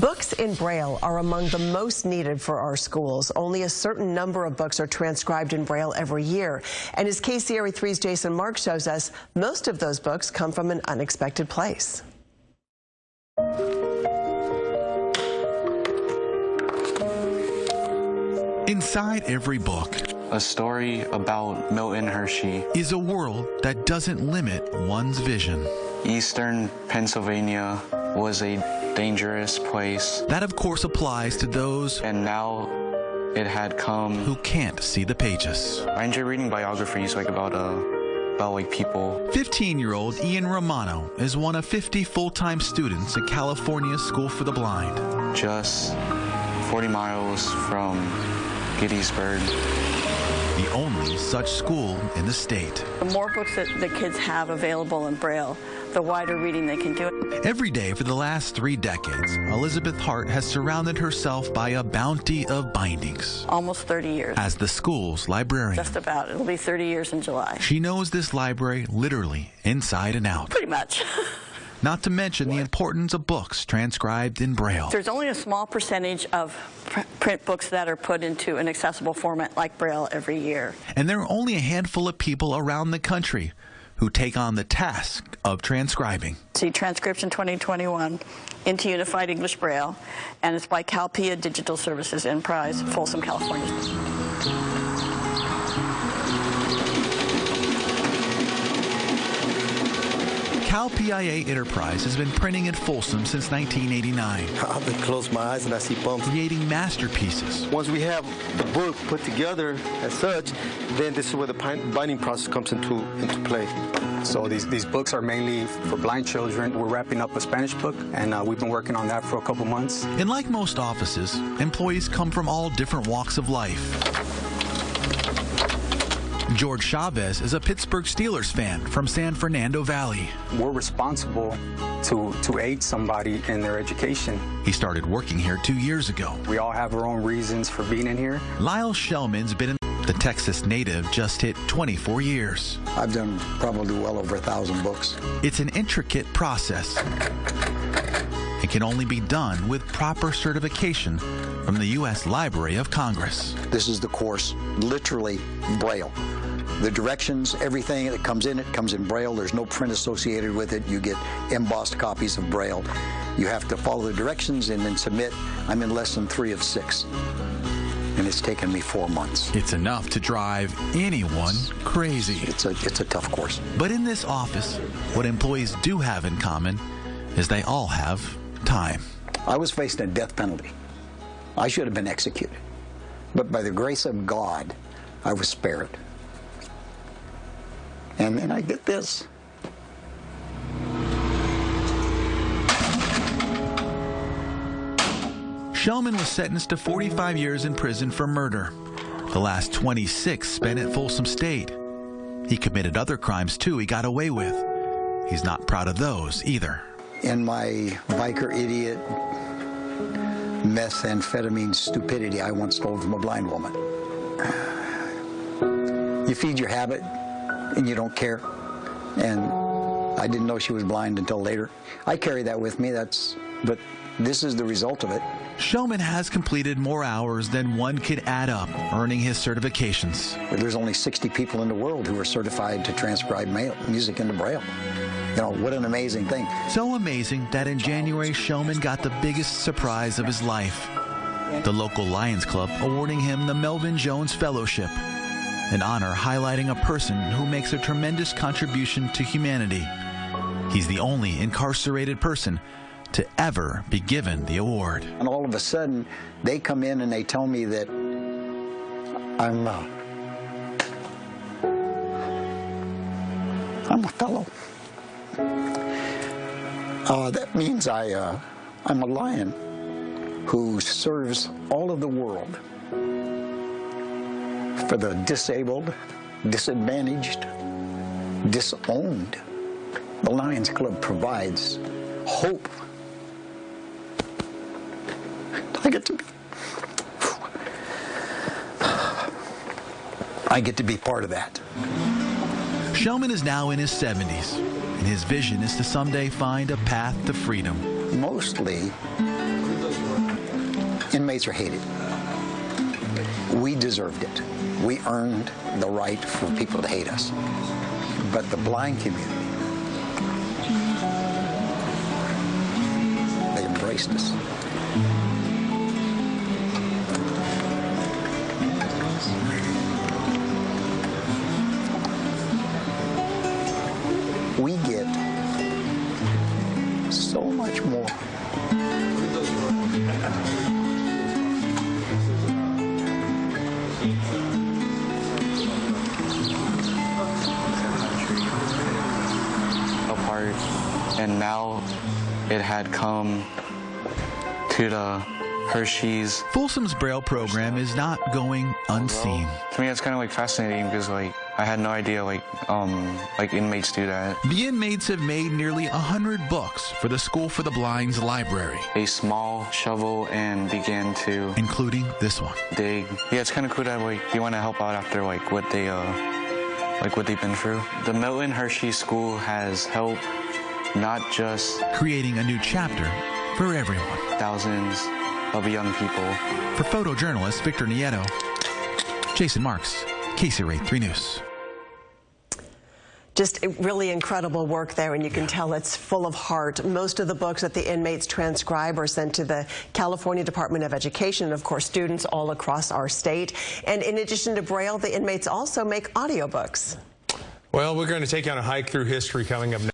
Books in Braille are among the most needed for our schools. Only a certain number of books are transcribed in Braille every year. And as KCRA 3's Jason Mark shows us, most of those books come from an unexpected place. Inside every book, a story about Milton Hershey is a world that doesn't limit one's vision. Eastern Pennsylvania was a dangerous place. That, of course, applies to those and now it had come who can't see the pages. I enjoy reading biographies about people. 15-year-old Ian Romano is one of 50 full-time students at California's School for the Blind. Just 40 miles from Gettysburg. The only such school in the state. The more books that the kids have available in Braille, the wider reading they can do. Every day for the last 3 decades, Elizabeth Hart has surrounded herself by a bounty of bindings. Almost 30 years. As the school's librarian. Just about. It'll be 30 years in July. She knows this library literally inside and out. Pretty much. Not to mention the importance of books transcribed in Braille. There's only a small percentage of print books that are put into an accessible format like Braille every year. And there are only a handful of people around the country who take on the task of transcribing. See Transcription 2021 into Unified English Braille, and it's by CalPIA Digital Services Enterprise, Folsom, California. CalPIA Enterprise has been printing at Folsom since 1989. I'll close my eyes and I see bumps. Creating masterpieces. Once we have the book put together as such, then this is where the binding process comes into play. So these books are mainly for blind children. We're wrapping up a Spanish book, and we've been working on that for a couple months. And like most offices, employees come from all different walks of life. George Chavez is a Pittsburgh Steelers fan from San Fernando Valley. We're responsible to aid somebody in their education. He started working here 2 years ago. We all have our own reasons for being in here. Lyle Shellman's been in the Texas native just hit 24 years. I've done probably well over 1,000 books. It's an intricate process. It can only be done with proper certification from the U.S. Library of Congress. This is the course, literally Braille. The directions, everything that comes in, it comes in Braille. There's no print associated with it. You get embossed copies of Braille. You have to follow the directions and then submit. I'm in lesson 3 of 6. And it's taken me 4 months. It's enough to drive anyone crazy. It's a tough course. But in this office, what employees do have in common is they all have time. I was facing a death penalty. I should have been executed. But by the grace of God, I was spared. And then I get this. Shellman was sentenced to 45 years in prison for murder. The last 26 spent at Folsom State. He committed other crimes, too, he got away with. He's not proud of those, either. In my biker idiot, methamphetamine stupidity, I once stole from a blind woman. You feed your habit, and you don't care. And I didn't know she was blind until later. I carry that with me, but this is the result of it. Shellman has completed more hours than one could add up, earning his certifications. There's only 60 people in the world who are certified to transcribe music into Braille. You know, what an amazing thing. So amazing that in January, Shellman got the biggest surprise of his life. The local Lions Club awarding him the Melvin Jones Fellowship, an honor highlighting a person who makes a tremendous contribution to humanity. He's the only incarcerated person to ever be given the award. And all of a sudden, they come in and they tell me that I'm a fellow. That means I'm a lion who serves all of the world for the disabled, disadvantaged, disowned. The Lions Club provides hope. I get to be part of that. Shellman is now in his 70s, and his vision is to someday find a path to freedom. Mostly, Inmates are hated. We deserved it. We earned the right for people to hate us. But the blind community, they embraced us. We get so much more. Apart, and now it had come to the Hershey's. Folsom's Braille program is not going unseen. To me, it's kind of like fascinating because like I had no idea like inmates do that. The inmates have made nearly 100 books for the School for the Blind's library. A small shovel and began to including this one. Dig. Yeah, it's kind of cool that like you want to help out after like what they've been through. The Milton Hershey School has helped not just creating a new chapter for everyone. Thousands of young people. For photojournalist Victor Nieto, Jason Marks, KCRA 3 News. Just really incredible work there, and you can tell it's full of heart. Most of the books that the inmates transcribe are sent to the California Department of Education, and of course students all across our state. And in addition to Braille, the inmates also make audiobooks. Well, we're going to take you on a hike through history coming up next.